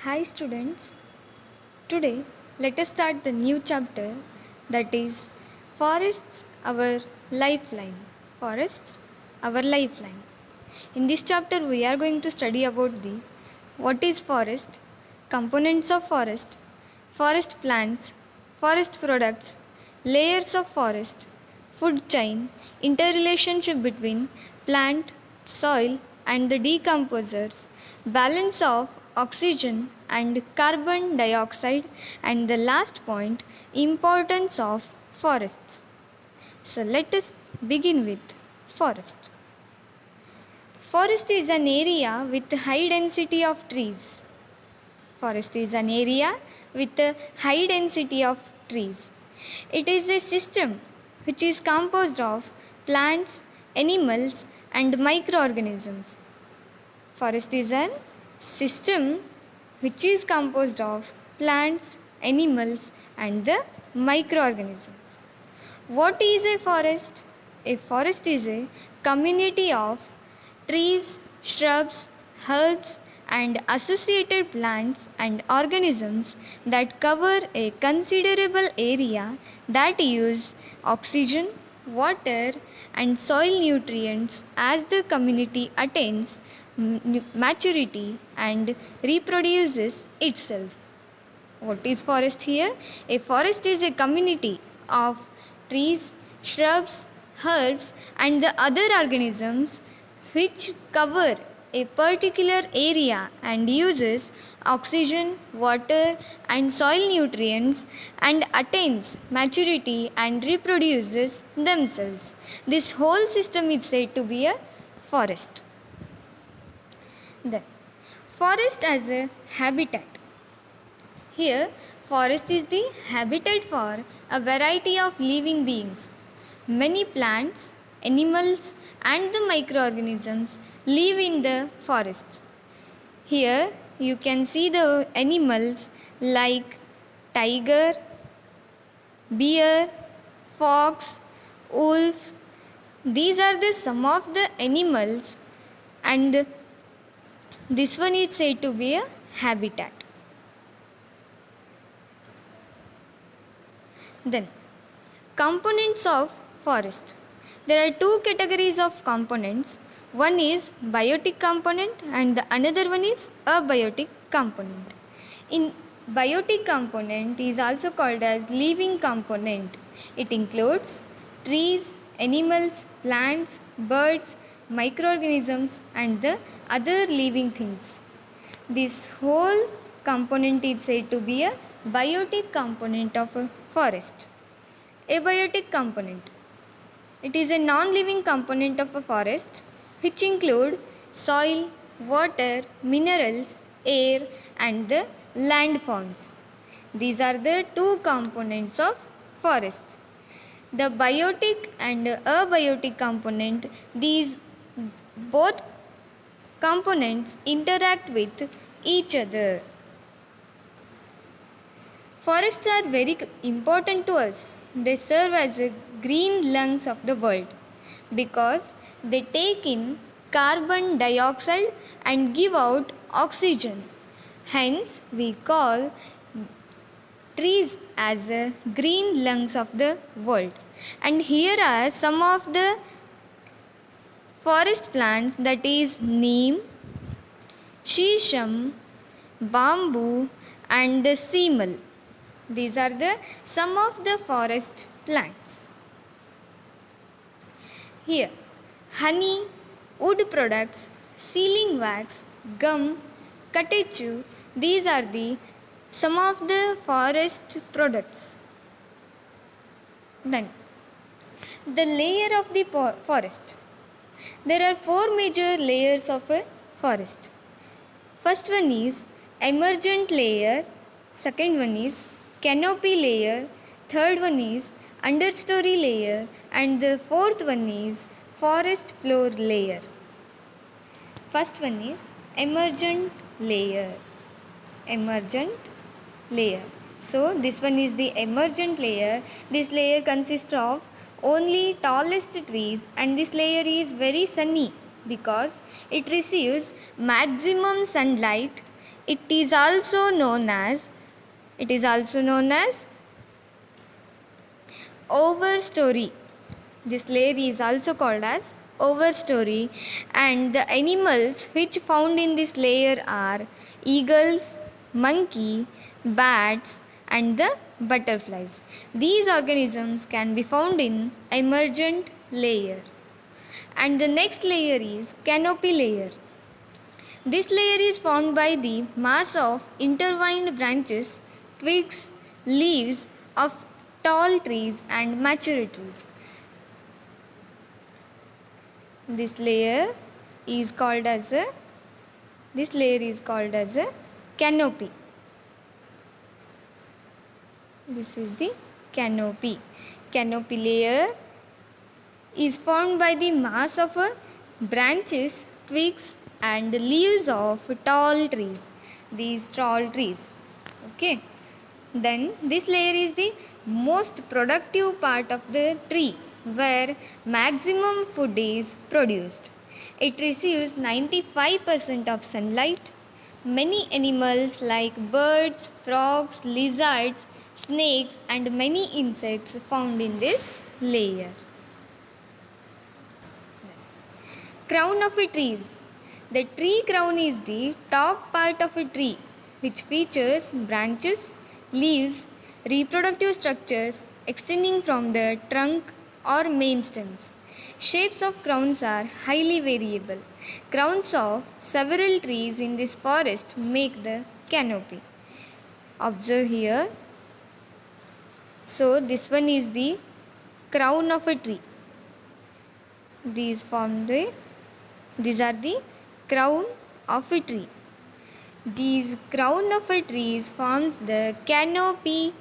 Hi students, today let us start the new chapter, that is Forests our lifeline. Forests our lifeline. In this chapter we are going to study about the what is forest, components of forest plants, forest products, layers of forest, food chain, interrelationship between plant, soil and the decomposers, balance of oxygen and carbon dioxide, and the last point, importance of forests. So let us begin with forest. Forest is an area with high density of trees. Forest is an area with a high density of trees. It is a system which is composed of plants, animals, and microorganisms. Forest is a system which is composed of plants, animals, and the microorganisms. What is a forest? A forest is a community of trees, shrubs, herbs, and associated plants and organisms that cover a considerable area that use oxygen, water, and soil nutrients as the community attains maturity and reproduces itself. What is forest here? A forest is a community of trees, shrubs, herbs, and the other organisms which cover a particular area and uses oxygen, water, and soil nutrients and attains maturity and reproduces themselves. This whole system is said to be a forest. Then, forest as a habitat. Here, forest is the habitat for a variety of living beings. Many plants, animals, and the microorganisms live in the forest. Here, you can see the animals like tiger, bear, fox, wolf. These are the some of the animals, and this one is said to be a habitat. Then, components of forest. There are two categories of components. One is biotic component and the another one is abiotic component. In biotic component is also called as living component. It includes trees, animals, plants, birds, microorganisms and the other living things. This whole component is said to be a biotic component of a forest. Abiotic component. It is a non-living component of a forest which include soil, water, minerals, air and the landforms. These are the two components of forest. The biotic and abiotic component, these both components interact with each other. Forests are very important to us. They serve as a green lungs of the world because they take in carbon dioxide and give out oxygen. Hence, we call trees as a green lungs of the world. And here are some of the forest plants, that is neem, shisham, bamboo and the seemal. These are the some of the forest plants. Here, honey, wood products, sealing wax, gum, catechu, these are the some of the forest products. Then, the layer of the forest. There are four major layers of a forest. First one is emergent layer, second one is canopy layer, third one is understory layer and the fourth one is forest floor layer. First one is emergent layer. Emergent layer. So this one is the emergent layer. This layer consists of only tallest trees and this layer is very sunny because it receives maximum sunlight it is also known as overstory. This layer is also called as overstory, and the animals which found in this layer are eagles, monkey, bats, and the butterflies. These organisms can be found in emergent layer. And the next layer is canopy layer. This layer is formed by the mass of intertwined branches, twigs, leaves of tall trees and mature trees. This layer is called as a canopy. This is the canopy. Canopy layer is formed by the mass of branches, twigs, and leaves of tall trees. These tall trees. Okay. Then this layer is the most productive part of the tree where maximum food is produced. It receives 95% of sunlight. Many animals like birds, frogs, lizards, snakes, and many insects found in this layer. Crown of a tree. The tree crown is the top part of a tree which features branches, leaves, reproductive structures extending from the trunk or main stems. Shapes of crowns are highly variable. Crowns of several trees in this forest make the canopy. Observe here. So this one is the crown of a tree. These are the crown of a tree. These crown of a tree forms the canopy.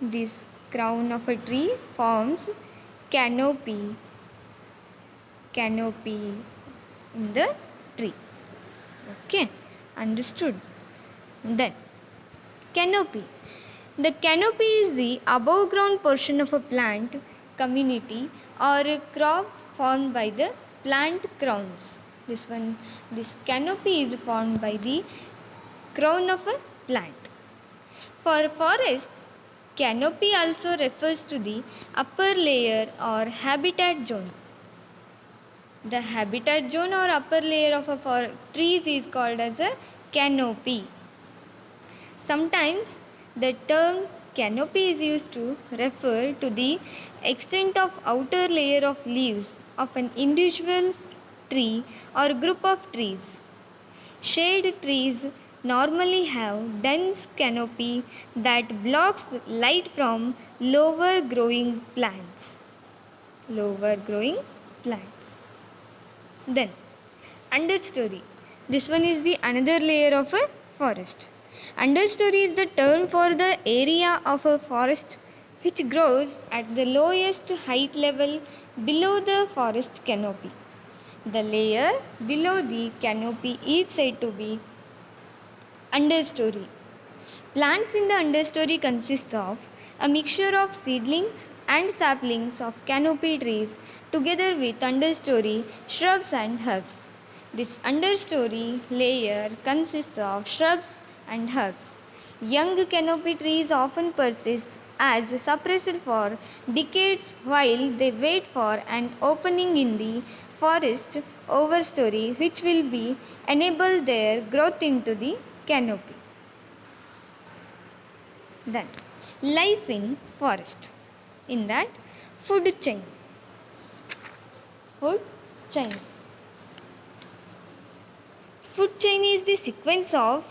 This crown of a tree forms canopy in the tree. Okay, understood. Then canopy. The canopy is the above ground portion of a plant community or a crop formed by the plant crowns. This canopy is formed by the crown of a plant. For forests, canopy also refers to the upper layer or habitat zone. The habitat zone or upper layer of a trees is called as a canopy. Sometimes the term canopy is used to refer to the extent of outer layer of leaves of an individual tree or group of trees. Shade trees normally have dense canopy that blocks light from lower growing plants. Then understory. This one is the another layer of a forest. Understory is the term for the area of a forest which grows at the lowest height level below the forest canopy. The layer below the canopy is said to be understory. Plants in the understory consist of a mixture of seedlings and saplings of canopy trees together with understory shrubs and herbs. This understory layer consists of shrubs and herbs. Young canopy trees often persist as suppressed for decades while they wait for an opening in the forest overstory which will be enable their growth into the canopy. Then life in forest. In that food chain. Food chain. Food chain is the sequence of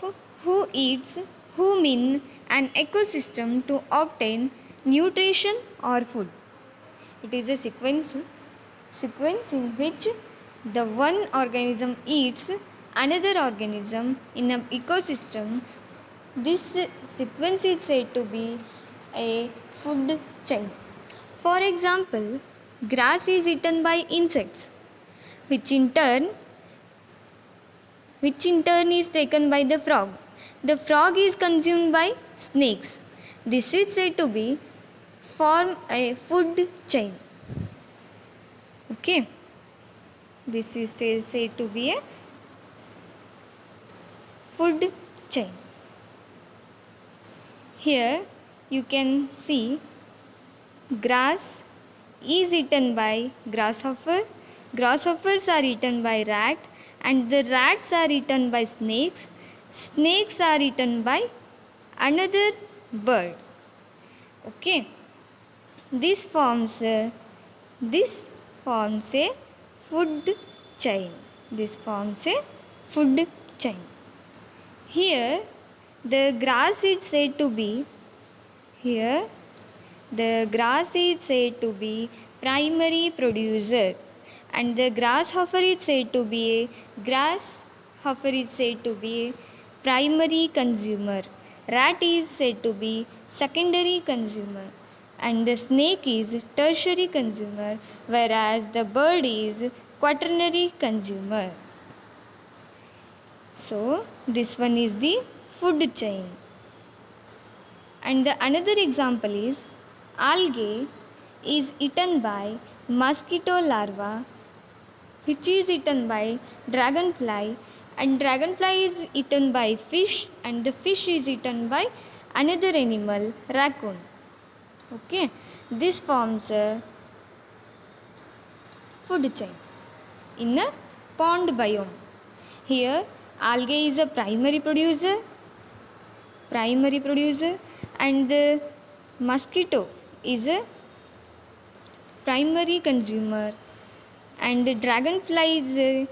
who eats whom in an ecosystem to obtain nutrition or food. It is a sequence in which the one organism eats another organism in an ecosystem. This sequence is said to be a food chain. For example, grass is eaten by insects, which in turn is taken by the frog. The frog is consumed by snakes. This is said to be form a food chain. Okay. This is said to be a food chain. Here you can see grass is eaten by grasshopper, grasshoppers are eaten by rat, and the rats are eaten by snakes, snakes are eaten by another bird. Okay, this forms a food chain. This forms a food chain. Here the grass is said to be here the grass is said to be primary producer, and the grasshopper is said to be a primary consumer. Rat is said to be secondary consumer, and the snake is tertiary consumer, whereas the bird is quaternary consumer. So this one is the food chain. And the another example is algae is eaten by mosquito larva, which is eaten by dragonfly, and dragonfly is eaten by fish, and the fish is eaten by another animal, raccoon. Okay, this forms a food chain in a pond biome. Here algae is a primary producer, and the mosquito is a primary consumer, and the dragonfly is a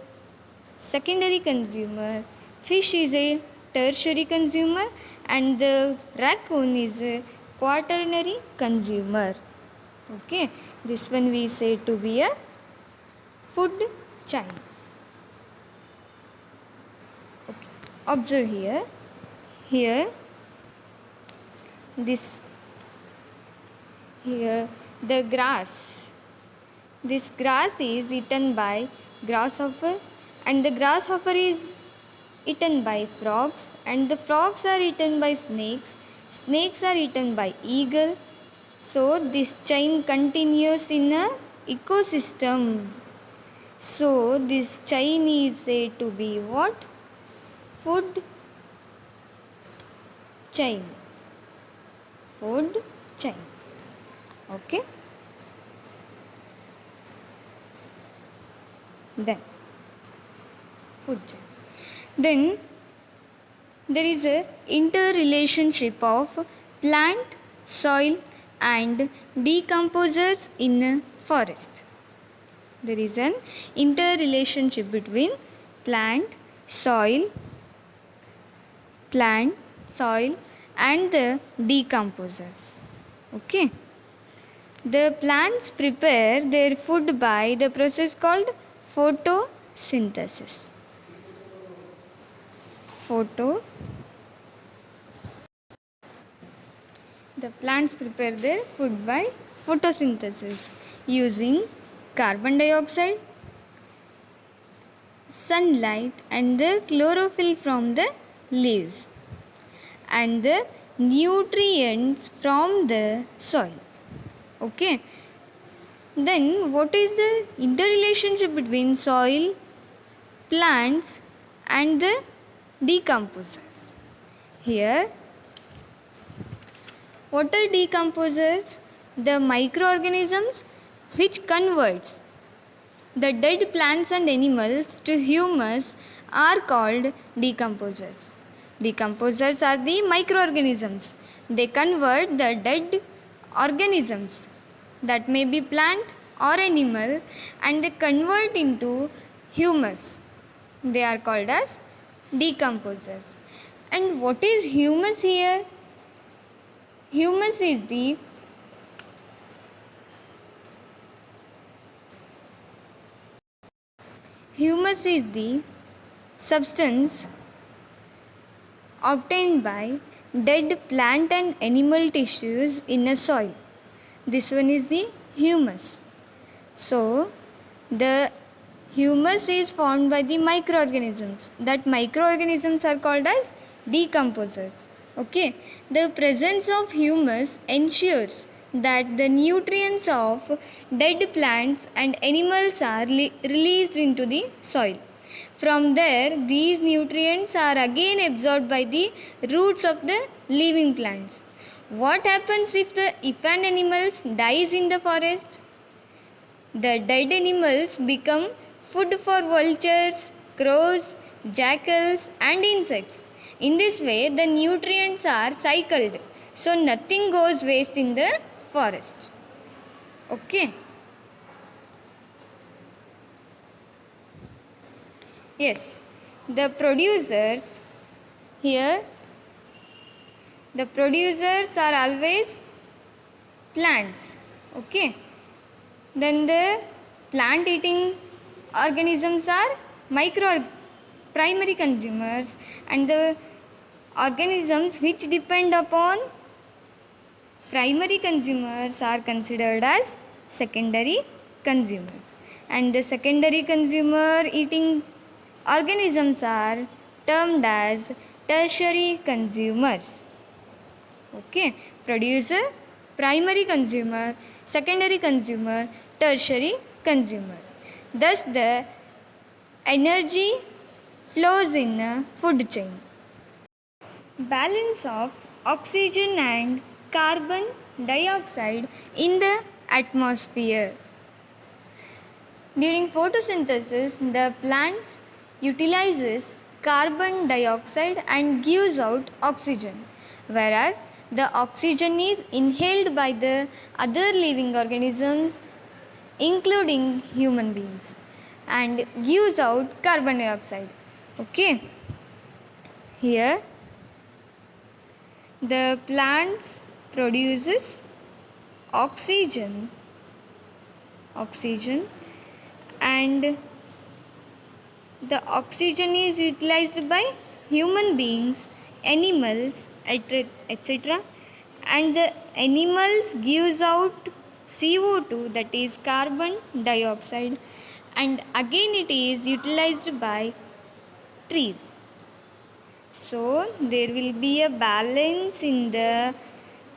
secondary consumer, fish is a tertiary consumer, and the raccoon is a quaternary consumer. Okay, this one we say to be a food chain. Okay, observe here the this grass is eaten by grasshopper, and the grasshopper is eaten by frogs, and the frogs are eaten by snakes are eaten by eagle. So this chain continues in a ecosystem. So this chain is said to be what? Food chain. Okay, then food chain. Then there is a interrelationship of plant, soil and decomposers in a forest. There is an interrelationship between plant, soil and the decomposers. Okay. The plants prepare their food by the process called photosynthesis. The plants prepare their food by photosynthesis using carbon dioxide, sunlight and the chlorophyll from the leaves and the nutrients from the soil. Okay. Then what is the interrelationship between soil, plants and the decomposers? Here, what are decomposers? The microorganisms which converts the dead plants and animals to humus are called decomposers. Decomposers are the microorganisms. They convert the dead organisms, that may be plant or animal, and they convert into humus. They are called as decomposers. And what is humus here? Humus is the substance obtained by dead plant and animal tissues in a soil. This one is the humus. So, the humus is formed by the microorganisms. That microorganisms are called as decomposers. Okay. The presence of humus ensures that the nutrients of dead plants and animals are released into the soil. From there, these nutrients are again absorbed by the roots of the living plants. What happens if an animal dies in the forest? The dead animals become food for vultures, crows, jackals, and insects. In this way, the nutrients are cycled, so nothing goes waste in the forest. Okay. Yes, the producers here, the producers are always plants. Okay. Then the plant eating organisms are primary consumers, and the organisms which depend upon primary consumers are considered as secondary consumers, and the secondary consumer eating organisms are termed as tertiary consumers. Okay, producer, primary consumer, secondary consumer, tertiary consumer. Thus the energy flows in a food chain. Balance of oxygen and carbon dioxide in the atmosphere. During photosynthesis, the plant utilizes carbon dioxide and gives out oxygen, whereas the oxygen is inhaled by the other living organisms, including human beings, and gives out carbon dioxide. Okay, here the plants produces oxygen and the oxygen is utilized by human beings, animals, etc., and the animals gives out CO2, that is carbon dioxide, and again it is utilized by trees. So there will be a balance in the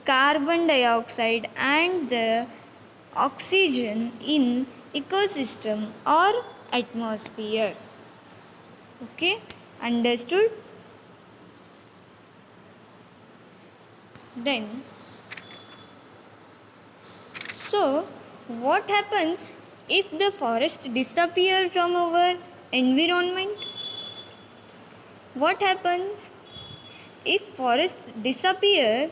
carbon dioxide and the oxygen in ecosystem or atmosphere. Okay, understood? Then, so what happens if the forest disappear from our environment? What happens if forests disappear?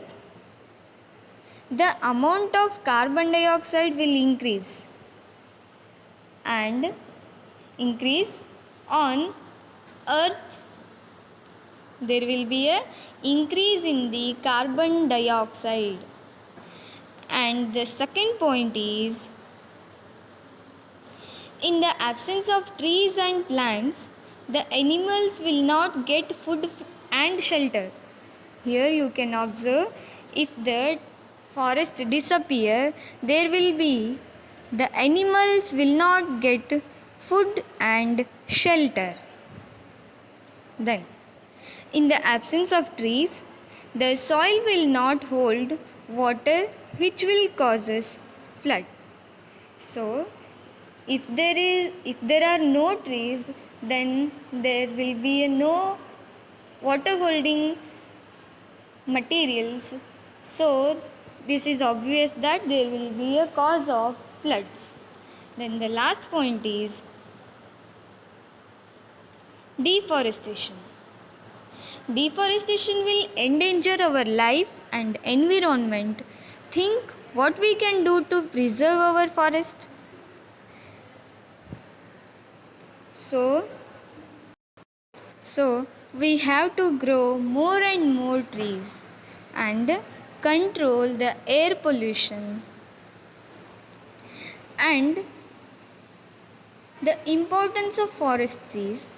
The amount of carbon dioxide will increase and increase on earth. There will be a increase in the carbon dioxide. And the second point is, in the absence of trees and plants, the animals will not get food and shelter. Here you can observe, if the forest disappear, there will be, the animals will not get food and shelter. Then, in the absence of trees, the soil will not hold water, which will causes flood. So, if there are no trees, then there will be no water holding materials. So, this is obvious that there will be a cause of floods. Then the last point is deforestation. Deforestation will endanger our life and environment. Think what we can do to preserve our forest. So we have to grow more and more trees and control the air pollution. And the importance of forests is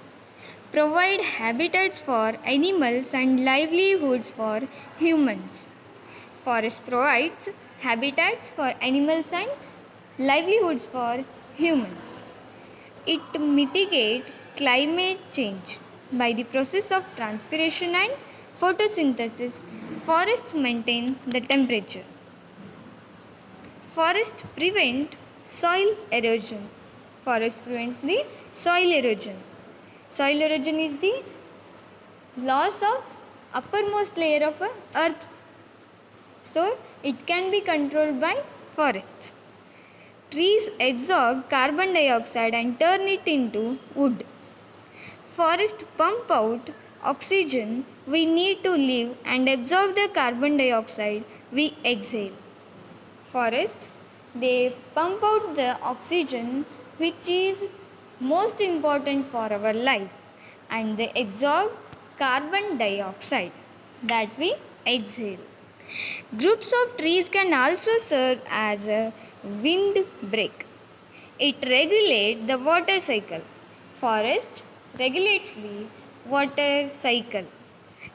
provide habitats for animals and livelihoods for humans. Forest provides habitats for animals and livelihoods for humans. It mitigates climate change by the process of transpiration and photosynthesis. Forests maintain the temperature. Forests prevent soil erosion. Forest prevents the soil erosion. Soil erosion is the loss of uppermost layer of earth. So it can be controlled by forests. Trees absorb carbon dioxide and turn it into wood. Forests pump out oxygen we need to live and absorb the carbon dioxide we exhale. Forests, they pump out the oxygen which is most important for our life, and they absorb carbon dioxide that we exhale. Groups of trees can also serve as a windbreak. It regulates the water cycle. Forest regulates the water cycle.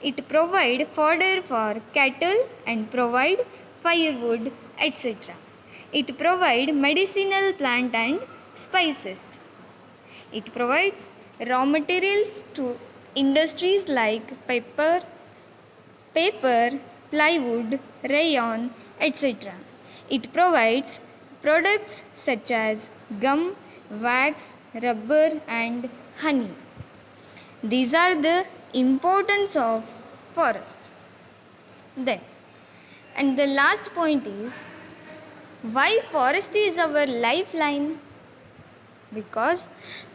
It provides fodder for cattle and provide firewood, etc. It provides medicinal plant and spices. It provides raw materials to industries like paper, plywood, rayon, etc. It provides products such as gum, wax, rubber, and honey. These are the importance of forest. Then, and the last point is why forest is our lifeline? Because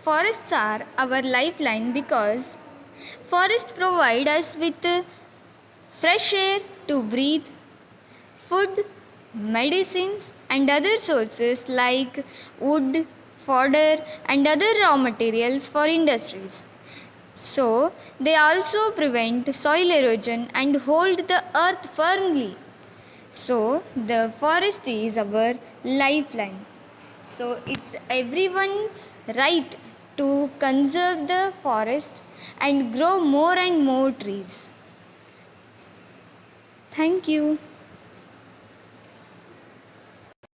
forests are our lifeline because forests provide us with fresh air to breathe, food, medicines, and other sources like wood, fodder, and other raw materials for industries. So, they also prevent soil erosion and hold the earth firmly. So, the forest is our lifeline. So, it's everyone's right to conserve the forest and grow more and more trees. Thank you.